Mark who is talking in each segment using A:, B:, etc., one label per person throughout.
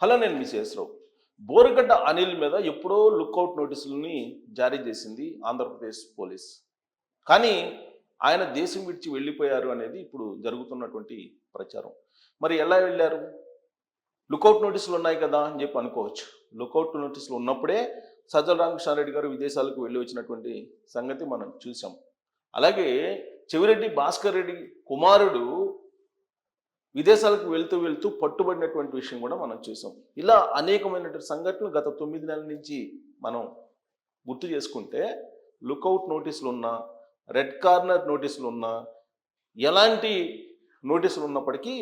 A: Hello, నేను మీ శేషరావు. బోరుగడ్డ అనిల్ మీద ఎప్పుడో లుక్అవుట్ నోటీసులని జారీ చేసింది ఆంధ్రప్రదేశ్ పోలీస్. కానీ ఆయన దేశం విడిచి వెళ్ళిపోయారు అనేది ఇప్పుడు జరుగుతున్నటువంటి ప్రచారం. మరి ఎలా వెళ్ళారు? లుక్అవుట్ నోటీసులు ఉన్నాయి కదా అని చెప్పి అనుకోవచ్చు. లుక్అవుట్ నోటీసులు ఉన్నప్పుడే సజ్జల రామకృష్ణారెడ్డి గారు విదేశాలకు వెళ్ళి వచ్చినటువంటి సంగతి మనం చూసాం. అలాగే చెవిరెడ్డి భాస్కర్ రెడ్డి కుమారుడు విదేశాలకు వెళ్తూ వెళ్తూ పట్టుబడినటువంటి విషయం కూడా మనం చూసాం. ఇలా అనేకమైనటువంటి సంఘటనలు గత 9 నెలల నుంచి మనం గుర్తు చేసుకుంటే లుక్అవుట్ నోటీసులు ఉన్నా, రెడ్ కార్నర్ నోటీసులు ఉన్నా, ఎలాంటి నోటీసులు ఉన్నప్పటికీ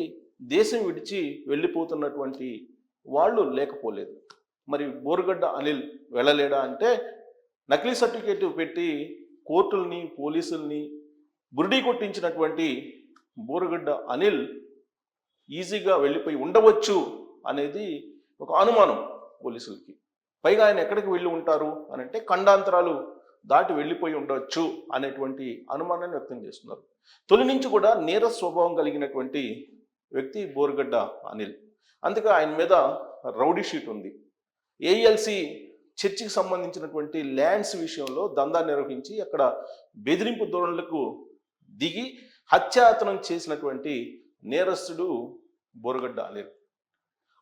A: దేశం విడిచి వెళ్ళిపోతున్నటువంటి వాళ్ళు లేకపోలేదు. మరి బోరుగడ్డ అనిల్ వెళ్ళలేడా అంటే, నకిలీ సర్టిఫికేట్ పెట్టి కోర్టుల్ని పోలీసుల్ని బురిడీ కొట్టించినటువంటి బోరుగడ్డ అనిల్ ఈజీగా వెళ్ళిపోయి ఉండవచ్చు అనేది ఒక అనుమానం పోలీసులకి. పైగా ఆయన ఎక్కడికి వెళ్ళి ఉంటారు అని అంటే ఖండాంతరాలు దాటి వెళ్ళిపోయి ఉండవచ్చు అనేటువంటి అనుమానాన్ని వ్యక్తం చేస్తున్నారు. తొలి నుంచి కూడా నీరస స్వభావం కలిగినటువంటి వ్యక్తి బోరుగడ్డ అనిల్. అందుకే ఆయన మీద రౌడీ షీట్ ఉంది. ఏఎల్సి చర్చికి సంబంధించినటువంటి ల్యాండ్స్ విషయంలో దందా నిర్వహించి అక్కడ బెదిరింపు ధోరణులకు దిగి హత్యాయత్నం చేసినటువంటి నేరస్తుడు బోరుగడ్డ అనిల్.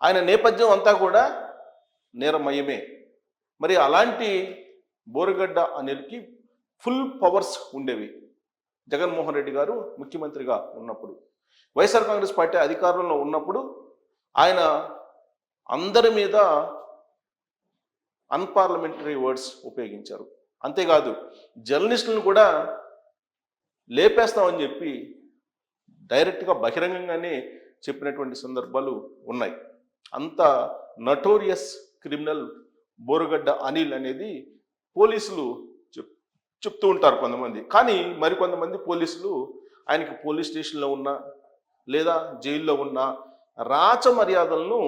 A: ఆయన నేపథ్యం అంతా కూడా నేరమయమే. మరి అలాంటి బోరుగడ్డ అనిల్కి ఫుల్ పవర్స్ ఉండేవి జగన్మోహన్ రెడ్డి గారు ముఖ్యమంత్రిగా ఉన్నప్పుడు. వైఎస్ఆర్ కాంగ్రెస్ పార్టీ అధికారంలో ఉన్నప్పుడు ఆయన అందరి మీద అన్పార్లమెంటరీ వర్డ్స్ ఉపయోగించారు. అంతేకాదు జర్నలిస్టులను కూడా లేపేస్తామని చెప్పి డైరెక్ట్గా బహిరంగంగానే చెప్పినటువంటి సందర్భాలు ఉన్నాయి. అంత నటోరియస్ క్రిమినల్ బోరుగడ్డ అనిల్ అనేది పోలీసులు చెప్తూ ఉంటారు కొంతమంది. కానీ మరికొంతమంది పోలీసులు ఆయనకి పోలీస్ స్టేషన్లో ఉన్న లేదా జైల్లో ఉన్న రాచ మర్యాదలను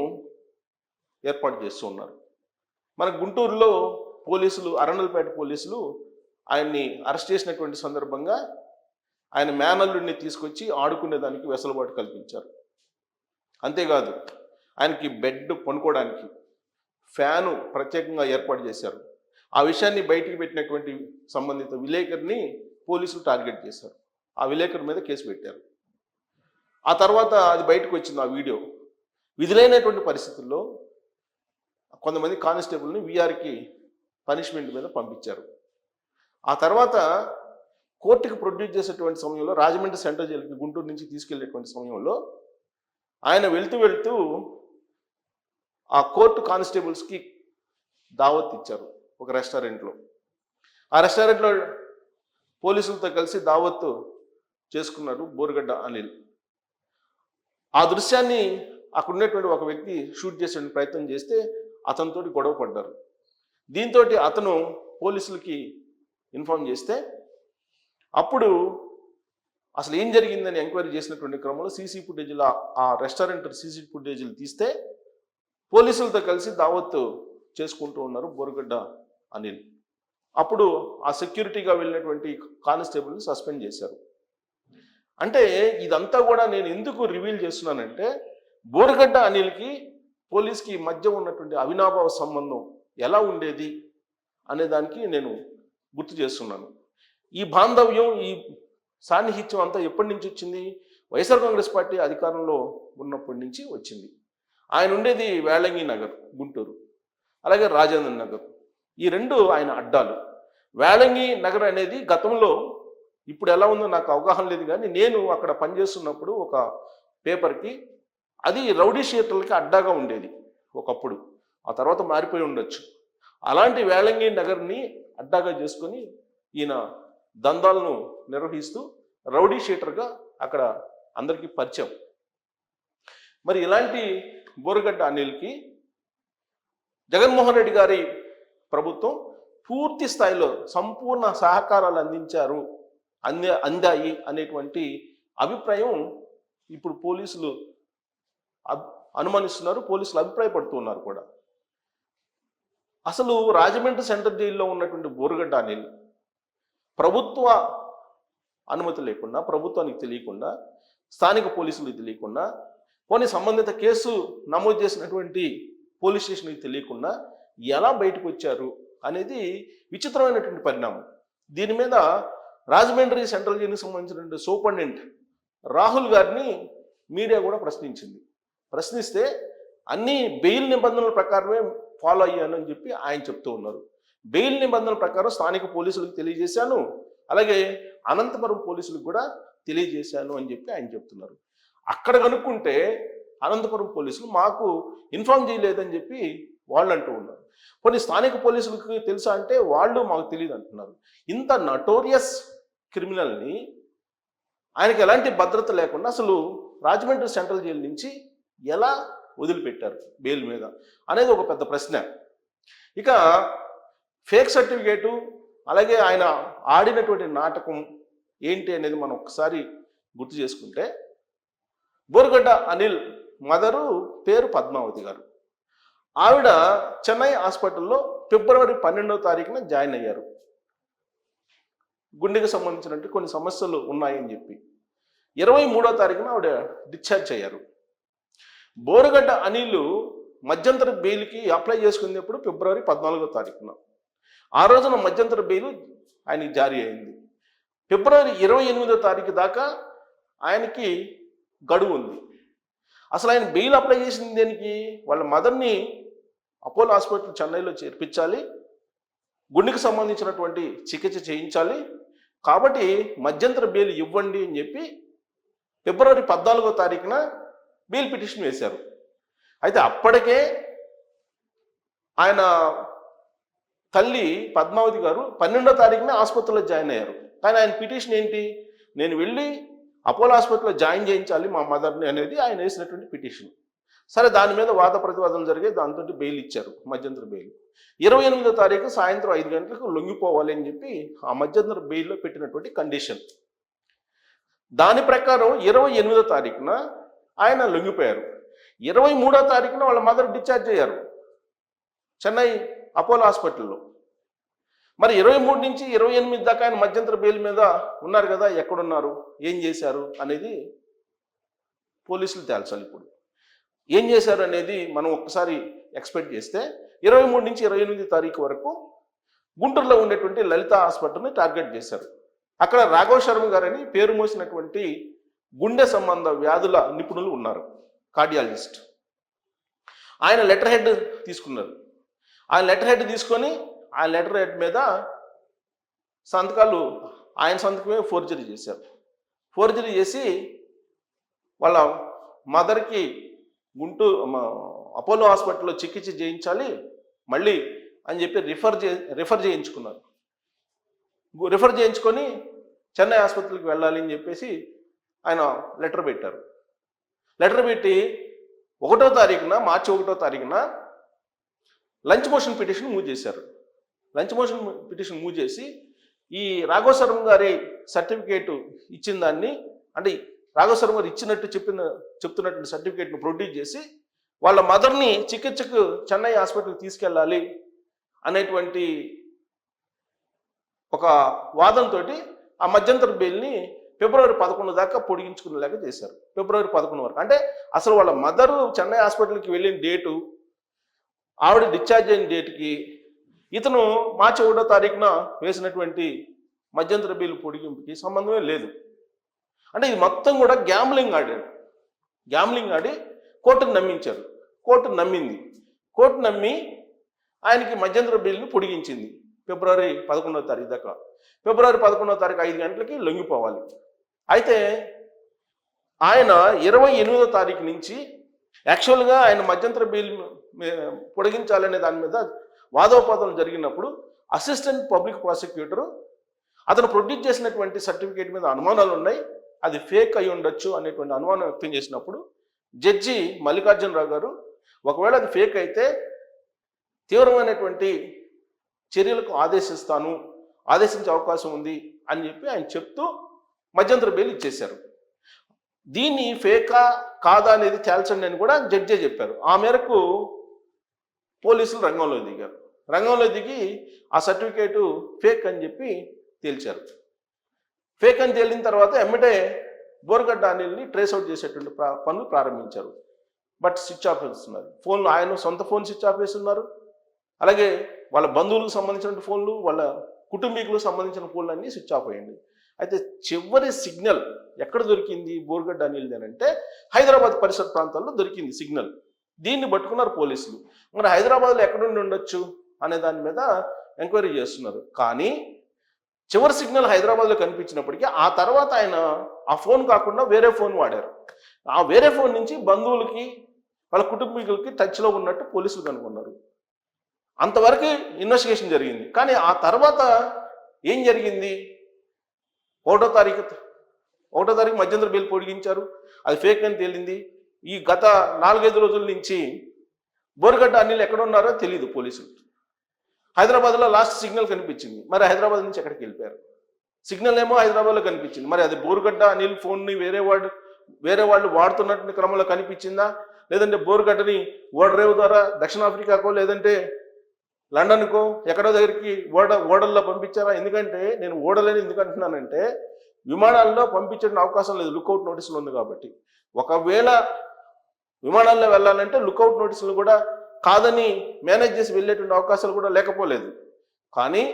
A: ఏర్పాటు చేస్తూ ఉన్నారు. మన గుంటూరులో పోలీసులు, అరణ్యపేట పోలీసులు ఆయన్ని అరెస్ట్ చేసినటువంటి సందర్భంగా ఆయన మేనల్లుడిని తీసుకొచ్చి ఆడుకునేదానికి వెసులుబాటు కల్పించారు. అంతేకాదు ఆయనకి బెడ్ పనుకోవడానికి ఫ్యాను ప్రత్యేకంగా ఏర్పాటు చేశారు. ఆ విషయాన్ని బయటికి పెట్టినటువంటి సంబంధిత విలేకరిని పోలీసులు టార్గెట్ చేశారు. ఆ విలేకరి మీద కేసు పెట్టారు. ఆ తర్వాత అది బయటకు వచ్చింది ఆ వీడియో. విధులైనటువంటి పరిస్థితుల్లో కొంతమంది కానిస్టేబుల్ని వీఆర్కి పనిష్మెంట్ మీద పంపించారు. ఆ తర్వాత కోర్టుకి ప్రొడ్యూస్ చేసేటువంటి సమయంలో రాజమండ్రి సెంట్రల్ జైలుకి గుంటూరు నుంచి తీసుకెళ్లేటువంటి సమయంలో ఆయన వెళ్తూ ఆ కోర్టు కానిస్టేబుల్స్కి దావత్ ఇచ్చారు ఒక రెస్టారెంట్లో. ఆ రెస్టారెంట్లో పోలీసులతో కలిసి దావత్ చేసుకున్నారు బోరుగడ్డ అనిల్. ఆ దృశ్యాన్ని అక్కడ ఉన్నటువంటి ఒక వ్యక్తి షూట్ చేసే ప్రయత్నం చేస్తే అతనితోటి గొడవ పడ్డారు. దీంతో అతను పోలీసులకి ఇన్ఫార్మ్ చేస్తే అప్పుడు అసలు ఏం జరిగిందని ఎంక్వైరీ చేసినటువంటి క్రమంలో సీసీ ఫుటేజీలు, ఆ రెస్టారెంట్ సీసీ ఫుటేజీలు తీస్తే పోలీసులతో కలిసి దావత్ చేసుకుంటూ ఉన్నారు బోరుగడ్డ అనిల్. అప్పుడు ఆ సెక్యూరిటీగా వెళ్ళినటువంటి కానిస్టేబుల్ని సస్పెండ్ చేశారు. అంటే ఇదంతా కూడా నేను ఎందుకు రివీల్ చేస్తున్నానంటే, బోరుగడ్డ అనిల్కి పోలీస్కి మధ్య ఉన్నటువంటి అవినాభావ సంబంధం ఎలా ఉండేది అనే దానికి నేను గుర్తు చేస్తున్నాను. ఈ బాంధవ్యం, ఈ సాన్నిహిత్యం అంతా ఎప్పటి నుంచి వచ్చింది? వైఎస్ఆర్ కాంగ్రెస్ పార్టీ అధికారంలో ఉన్నప్పటి నుంచి వచ్చింది. ఆయన ఉండేది వేళంగి నగర్ గుంటూరు, అలాగే రాజేంద్ర నగర్. ఈ రెండు ఆయన అడ్డాలు. వేళంగి నగర్ అనేది గతంలో, ఇప్పుడు ఎలా ఉందో నాకు అవగాహన లేదు కానీ నేను అక్కడ పనిచేస్తున్నప్పుడు ఒక పేపర్కి అది రౌడీ షీటర్లకి అడ్డాగా ఉండేది ఒకప్పుడు. ఆ తర్వాత మారిపోయి ఉండొచ్చు. అలాంటి వేళంగి నగర్ని అడ్డాగా చేసుకొని ఈయన దందాలను నిర్వహిస్తూ రౌడీ షీటర్గా అక్కడ అందరికీ పరిచయం. మరి ఇలాంటి బోరుగడ్డ అనిల్కి జగన్మోహన్ రెడ్డి గారి ప్రభుత్వం పూర్తి స్థాయిలో సంపూర్ణ సహకారాలు అందాయి అనేటువంటి అభిప్రాయం ఇప్పుడు పోలీసులు అనుమానిస్తున్నారు, పోలీసులు అభిప్రాయపడుతున్నారు కూడా. అసలు రాజమండ్రి సెంట్రల్ జైల్లో ఉన్నటువంటి బోరుగడ్డ అనిల్ ప్రభుత్వ అనుమతి లేకుండా, ప్రభుత్వానికి తెలియకుండా, స్థానిక పోలీసులకు తెలియకుండా, పోనీ సంబంధిత కేసు నమోదు చేసినటువంటి పోలీస్ స్టేషన్కి తెలియకుండా ఎలా బయటకు వచ్చారు అనేది విచిత్రమైనటువంటి పరిణామం. దీని మీద రాజమండ్రి సెంట్రల్ జైలుకి సంబంధించినటువంటి సూపరింటెండెంట్ రాహుల్ గారిని మీడియా కూడా ప్రశ్నించింది. ప్రశ్నిస్తే అన్ని బెయిల్ నిబంధనల ప్రకారమే ఫాలో అయ్యాను అని చెప్పి ఆయన చెప్తూ ఉన్నారు. బెయిల్ నిబంధనల ప్రకారం స్థానిక పోలీసులకు తెలియజేశాను, అలాగే అనంతపురం పోలీసులకు కూడా తెలియజేశాను అని చెప్పి ఆయన చెప్తున్నారు. అక్కడ కనుక్కుంటే అనంతపురం పోలీసులు మాకు ఇన్ఫార్మ్ చేయలేదని చెప్పి వాళ్ళు అంటూ ఉన్నారు. కొన్ని స్థానిక పోలీసులకు తెలుసా అంటే వాళ్ళు మాకు తెలియదు అంటున్నారు. ఇంత నటోరియస్ క్రిమినల్ని ఆయనకి ఎలాంటి భద్రత లేకుండా అసలు రాజమండ్రి సెంట్రల్ జైలు నుంచి ఎలా వదిలిపెట్టారు బెయిల్ మీద అనేది ఒక పెద్ద ప్రశ్న. ఇక ఫేక్ సర్టిఫికేటు, అలాగే ఆయన ఆడినటువంటి నాటకం ఏంటి అనేది మనం ఒకసారి గుర్తు చేసుకుంటే, బోరుగడ్డ అనిల్ మదరు పేరు పద్మావతి గారు. ఆవిడ చెన్నై హాస్పిటల్లో ఫిబ్రవరి 12వ తారీఖున జాయిన్ అయ్యారు. గుండెకి సంబంధించినట్టు కొన్ని సమస్యలు ఉన్నాయని చెప్పి 23వ తారీఖున ఆవిడ డిశ్చార్జ్ అయ్యారు. బోరుగడ్డ అనిల్ మధ్యంతర బెయిల్కి అప్లై చేసుకునేప్పుడు ఫిబ్రవరి 14వ తారీఖున. ఆ రోజున మధ్యంతర బెయిల్ ఆయనకి జారీ అయింది. ఫిబ్రవరి 28వ తారీఖు దాకా ఆయనకి గడువు ఉంది. అసలు ఆయన బెయిల్ అప్లై చేసింది దేనికి? వాళ్ళ మదర్ని అపోలో హాస్పిటల్ చెన్నైలో చేర్పించాలి, గుండెకి సంబంధించినటువంటి చికిత్స చేయించాలి, కాబట్టి మధ్యంతర బెయిల్ ఇవ్వండి అని చెప్పి ఫిబ్రవరి 14వ తారీఖున బెయిల్ పిటిషన్ వేశారు. అయితే అప్పటికే ఆయన తల్లి పద్మావతి గారు 12వ తారీఖున ఆసుపత్రిలో జాయిన్ అయ్యారు. కానీ ఆయన పిటిషన్ ఏంటి? నేను వెళ్ళి అపోలో హాస్పిటల్లో జాయిన్ చేయించాలి మా మదర్ని అనేది ఆయన వేసినటువంటి పిటిషన్. సరే, దాని మీద వాద ప్రతివాదనలు జరిగాయి, దాంతో బెయిల్ ఇచ్చారు, మధ్యంతర బెయిల్. 28వ తారీఖు సాయంత్రం 5 గంటలకు లొంగిపోవాలి అని చెప్పి ఆ మధ్యంతర బెయిల్లో పెట్టినటువంటి కండిషన్. దాని ప్రకారం 28వ తారీఖున ఆయన లొంగిపోయారు. 23వ తారీఖున వాళ్ళ మదర్ డిశ్చార్జ్ అయ్యారు చెన్నై అపోలో హాస్పిటల్లో. మరి 23 నుంచి 28 దాకా ఆయన మధ్యంతర బెయిల్ మీద ఉన్నారు కదా, ఎక్కడున్నారు, ఏం చేశారు అనేది పోలీసులు తేల్చాలి. ఇప్పుడు ఏం చేశారు అనేది మనం ఒక్కసారి ఎక్స్పెక్ట్ చేస్తే 23 నుంచి 28 తారీఖు వరకు గుంటూరులో ఉండేటువంటి లలిత హాస్పిటల్ని టార్గెట్ చేశారు. అక్కడ రాఘవ శర్మ గారని పేరు మోసినటువంటి గుండె సంబంధ వ్యాధుల నిపుణులు ఉన్నారు, కార్డియాలజిస్ట్. ఆయన లెటర్ హెడ్ తీసుకున్నారు. ఆయన లెటర్ హెడ్ తీసుకొని ఆ లెటర్ హెడ్ మీద సంతకాలు, ఆయన సంతకమే ఫోర్జరీ చేశారు. ఫోర్జరీ చేసి వాళ్ళ మదర్కి అపోలో హాస్పిటల్లో చికిత్స చేయించాలి మళ్ళీ అని చెప్పి రిఫర్ చేయించుకున్నారు. రిఫర్ చేయించుకొని చెన్నై ఆసుపత్రికి వెళ్ళాలి అని చెప్పేసి ఆయన లెటర్ పెట్టారు. లెటర్ పెట్టి 1వ తారీఖున, మార్చి 1వ తారీఖున లంచ్ మోషన్ పిటిషన్ మూవ్ చేశారు. లంచ్ మోషన్ పిటిషన్ మూవ్ చేసి ఈ రాఘవ శర్మ గారి సర్టిఫికేట్ ఇచ్చిన దాన్ని, అంటే రాఘవ శర్మ గారు ఇచ్చినట్టు చెప్తున్నటువంటి సర్టిఫికేట్ను ప్రొడ్యూస్ చేసి వాళ్ళ మదర్ని చికిత్సకు చెన్నై హాస్పిటల్కి తీసుకెళ్ళాలి అనేటువంటి ఒక వాదంతో ఆ మధ్యంతర బెయిల్ని ఫిబ్రవరి 11 దాకా పొడిగించుకునేలాగా చేశారు. ఫిబ్రవరి 11 వరకు, అంటే అసలు వాళ్ళ మదరు చెన్నై హాస్పిటల్కి వెళ్ళిన డేటు, ఆవిడ డిశ్చార్జ్ అయిన డేట్కి ఇతను మార్చి 1వ తారీఖున వేసినటువంటి మధ్యంతర బెయిల్ పొడిగింపుకి సంబంధమే లేదు. అంటే ఇది మొత్తం కూడా గ్యాంబ్లింగ్ ఆడాడు. గ్యాంబ్లింగ్ ఆడి కోర్టును నమ్మించారు. కోర్టు నమ్మింది. కోర్టు నమ్మి ఆయనకి మధ్యంతర బెయిల్ని పొడిగించింది ఫిబ్రవరి 11వ తారీఖు దాకా. ఫిబ్రవరి 11వ తారీఖు 5 గంటలకి లొంగిపోవాలి. అయితే ఆయన 28వ తారీఖు నుంచి యాక్చువల్గా ఆయన మధ్యంతర బెయిల్ పొడిగించాలనే దాని మీద వాదోపాదనలు జరిగినప్పుడు అసిస్టెంట్ పబ్లిక్ ప్రాసిక్యూటరు అతను ప్రొడ్యూస్ చేసినటువంటి సర్టిఫికేట్ మీద అనుమానాలు ఉన్నాయి, అది ఫేక్ అయి ఉండొచ్చు అనేటువంటి అనుమానం వ్యక్తం చేసినప్పుడు జడ్జి మల్లికార్జునరావు గారు ఒకవేళ అది ఫేక్ అయితే తీవ్రమైనటువంటి చర్యలకు ఆదేశించే అవకాశం ఉంది అని చెప్పి ఆయన చెప్తూ మధ్యంతర బెయిల్ ఇచ్చేశారు. దీన్ని ఫేకా కాదా అనేది తేల్చండి అని కూడా జడ్జే చెప్పారు. ఆ మేరకు పోలీసులు రంగంలో దిగారు. రంగంలో దిగి ఆ సర్టిఫికేటు ఫేక్ అని చెప్పి తేల్చారు. ఫేక్ అని తేలిన తర్వాత ఎమ్మటే బోరుగడ్డ అనిల్ని ట్రేస్ అవుట్ చేసేటువంటి పనులు ప్రారంభించారు. బట్ స్విచ్ ఆఫ్ చేస్తున్నారు. ఫోన్లు ఆయన సొంత ఫోన్ స్విచ్ ఆఫ్ చేస్తున్నారు, అలాగే వాళ్ళ బంధువులకు సంబంధించిన ఫోన్లు, వాళ్ళ కుటుంబీకులకు సంబంధించిన ఫోన్లు అన్నీ స్విచ్ ఆఫ్ అయ్యండి. అయితే చివరి సిగ్నల్ ఎక్కడ దొరికింది బోరుగడ్డ అనిల్ అంటే హైదరాబాద్ పరిసర ప్రాంతాల్లో దొరికింది సిగ్నల్. దీన్ని పట్టుకున్నారు పోలీసులు. మరి హైదరాబాద్లో ఎక్కడుండి ఉండొచ్చు అనే దాని మీద ఎంక్వైరీ చేస్తున్నారు. కానీ చివరి సిగ్నల్ హైదరాబాద్లో కనిపించినప్పటికీ ఆ తర్వాత ఆయన ఆ ఫోన్ కాకుండా వేరే ఫోన్ వాడారు. ఆ వేరే ఫోన్ నుంచి బంధువులకి వాళ్ళ కుటుంబీకులకి టచ్లో ఉన్నట్టు పోలీసులు కనుగొన్నారు. అంతవరకు ఇన్వెస్టిగేషన్ జరిగింది. కానీ ఆ తర్వాత ఏం జరిగింది? 1వ తారీఖు మధ్యంతర బెయిల్ పొడిగించారు. అది ఫేక్ అని తేలింది. ఈ గత 4-5 రోజుల నుంచి బోరుగడ్డ అనిల్ ఎక్కడ ఉన్నారో తెలియదు పోలీసులు. హైదరాబాద్లో లాస్ట్ సిగ్నల్ కనిపించింది. మరి హైదరాబాద్ నుంచి ఎక్కడికి వెళ్ళిపోయారు? సిగ్నల్ ఏమో హైదరాబాద్లో కనిపించింది. మరి అది బోరుగడ్డ అనిల్ ఫోన్ని వేరే వాళ్ళు వాడుతున్నట్టు క్రమంలో కనిపించిందా, లేదంటే బోరుగడ్డని ఓడరేవు ద్వారా దక్షిణాఫ్రికాకో లేదంటే లండన్కో ఎక్కడో దగ్గరికి ఓడల్లో పంపించారా? ఎందుకంటే నేను ఓడలేని ఎందుకు అంటున్నానంటే విమానాల్లో పంపించడానికి అవకాశం లేదు, లుకౌట్ నోటీసులు ఉంది కాబట్టి. ఒకవేళ విమానాల్లో వెళ్ళాలంటే లుకౌట్ నోటీసులు కూడా కాదని మేనేజ్ చేసి వెళ్ళేటువంటి అవకాశాలు కూడా లేకపోలేదు. కానీ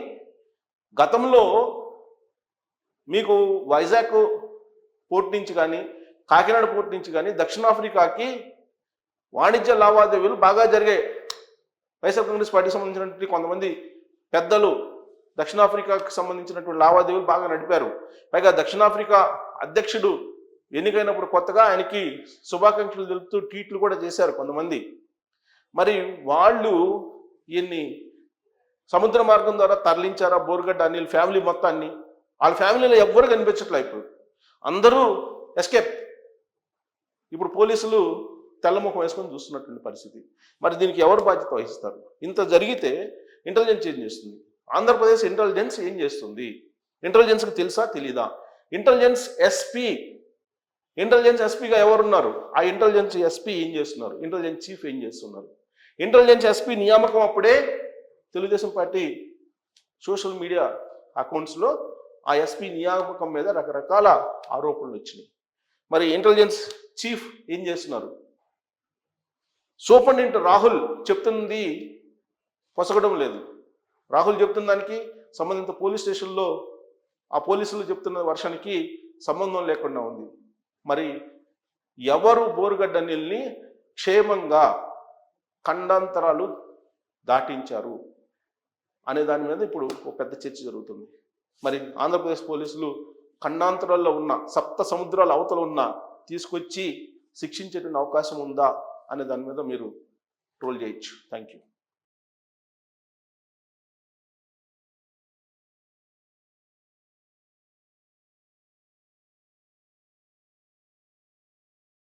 A: గతంలో మీకు వైజాగ్ పోర్ట్ నుంచి కానీ కాకినాడ పోర్ట్ నుంచి కానీ దక్షిణాఫ్రికాకి వాణిజ్య లావాదేవీలు బాగా జరిగాయి. వైఎస్ఆర్ కాంగ్రెస్ పార్టీకి సంబంధించినటువంటి కొంతమంది పెద్దలు దక్షిణాఫ్రికాకి సంబంధించినటువంటి లావాదేవీలు బాగా నడిపారు. పైగా దక్షిణాఫ్రికా అధ్యక్షుడు ఎన్నికైనప్పుడు కొత్తగా ఆయనకి శుభాకాంక్షలు తెలుపుతూ ట్వీట్లు కూడా చేశారు కొంతమంది. మరి వాళ్ళు ఈయన్ని సముద్ర మార్గం ద్వారా తరలించారా బోరుగడ్డ అనిల్ ఫ్యామిలీ మొత్తాన్ని? వాళ్ళ ఫ్యామిలీలో ఎవ్వరు కనిపించట్లే. ఇప్పుడు అందరూ ఎస్కేప్. ఇప్పుడు పోలీసులు తెల్లముఖం వేసుకొని చూస్తున్నటువంటి పరిస్థితి. మరి దీనికి ఎవరు బాధ్యత వహిస్తారు? ఇంత జరిగితే ఇంటెలిజెన్స్ ఏం చేస్తుంది? ఆంధ్రప్రదేశ్ ఇంటెలిజెన్స్ ఏం చేస్తుంది? ఇంటెలిజెన్స్కి తెలుసా తెలీదా? ఇంటెలిజెన్స్ ఎస్పీగా ఎవరున్నారు? ఆ ఇంటెలిజెన్స్ ఎస్పీ ఏం చేస్తున్నారు? ఇంటెలిజెన్స్ చీఫ్ ఏం చేస్తున్నారు? ఇంటెలిజెన్స్ ఎస్పీ నియామకం అప్పుడే తెలుగుదేశం పార్టీ సోషల్ మీడియా అకౌంట్స్లో ఆ ఎస్పీ నియామకం మీద రకరకాల ఆరోపణలు వచ్చినాయి. మరి ఇంటెలిజెన్స్ చీఫ్ ఏం చేస్తున్నారు? సూపరింటెండెంట్ రాహుల్ చెప్తుంది పొసగడం లేదు. రాహుల్ చెప్తున్న దానికి సంబంధిత పోలీస్ స్టేషన్లో ఆ పోలీసులు చెప్తున్న వర్షానికి సంబంధం లేకుండా ఉంది. మరి ఎవరు బోరుగడ్డ అనిల్ని క్షేమంగా ఖండాంతరాలు దాటించారు అనే దాని మీద ఇప్పుడు ఒక పెద్ద చర్చ జరుగుతుంది. మరి ఆంధ్రప్రదేశ్ పోలీసులు ఖండాంతరాల్లో ఉన్న సప్త సముద్రాల అవతల ఉన్న తీసుకొచ్చి శిక్షించేటువంటి అవకాశం ఉందా అనే దాని మీద మీరు ట్రోల్ చేయొచ్చు. Thank you.